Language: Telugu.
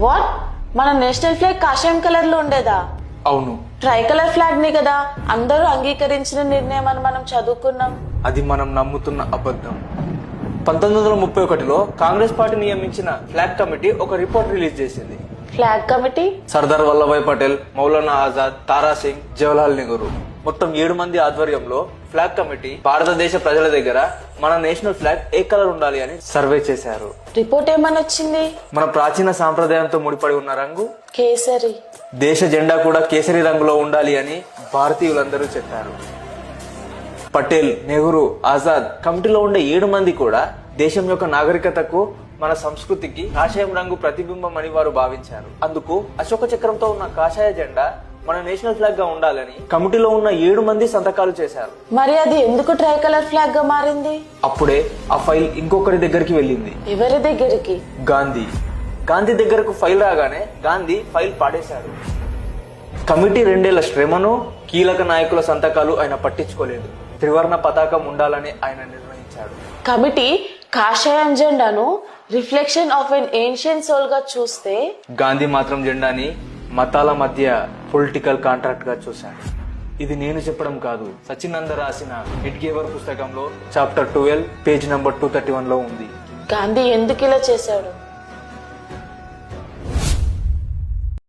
వాట్? మన నేషనల్ ఫ్లాగ్ కాషాయం కలర్ లో ఉండేదా? అవును, ట్రై కలర్ ఫ్లాగ్ ని కదా అందరూ అంగీకరించిన నిర్ణయం అని మనం చదువుకున్నాం. అది మనం నమ్ముతున్న అబద్ధం. 1931లో కాంగ్రెస్ పార్టీ నియమించిన ఫ్లాగ్ కమిటీ ఒక రిపోర్ట్ రిలీజ్ చేసింది. ఫ్లాగ్ కమిటీ సర్దార్ వల్లభాయ్ పటేల్, మౌలానా ఆజాద్, తారా సింగ్, జవహర్లాల్ నెహ్రూ మొత్తం 7 మంది ఆధ్వర్యంలో ఫ్లాగ్ కమిటీ భారతదేశ ప్రజల దగ్గర మన నేషనల్ ఫ్లాగ్ ఏ కలర్ ఉండాలి అని సర్వే చేశారు. రిపోర్ట్ ఏమని వచ్చింది? మన ప్రాచీన సాంప్రదాయంతో ముడిపడి ఉన్న రంగు కేసరి. దేశ జెండా కూడా కేసరి రంగులో ఉండాలి అని భారతీయులందరూ చెప్పారు. పటేల్, నెహ్రూ, ఆజాద్ కమిటీలో ఉండే 7 మంది కూడా దేశం యొక్క నాగరికతకు, మన సంస్కృతికి కాషాయం రంగు ప్రతిబింబం అని వారు భావించారు. అందుకు అశోక చక్రంతో ఉన్న కాషాయ జెండా మన నేషనల్ ఫ్లాగ్ గా ఉండాలని కమిటీలో ఉన్న 7 మంది సంతకాలు చేశారు. మరి అది ఎందుకు ట్రై కలర్ ఫ్లాగ్ గా మారింది? అప్పుడే ఆ ఫైల్ ఇంకొకరి దగ్గరికి వెళ్ళింది. ఎవరి దగ్గరికి? గాంధీ. గాంధీ దగ్గరకు ఫైల్ రాగానే గాంధీ ఫైల్ పాడేశాడు. కమిటీ 2 ఏళ్ల శ్రమను, కీలక నాయకుల సంతకాలు ఆయన పట్టించుకోలేదు. త్రివర్ణ పతాకం ఉండాలని ఆయన నిర్ణయించాడు. కమిటీ కాషాయం జెండాను reflection of an ancient soul గా చూస్తే, గాంధీ మాత్రం జెండాని మతాల మధ్య పొలిటికల్ కాంట్రాక్ట్ గా చూశాడు. ఇది నేను చెప్పడం కాదు, సచిన్ నంద రాసిన ఎడ్గేవర్ పుస్తకంలో చాప్టర్ 12 పేజ్ నంబర్ 231 లో ఉంది. గాంధీ ఎందుకు ఇలా చేశాడు?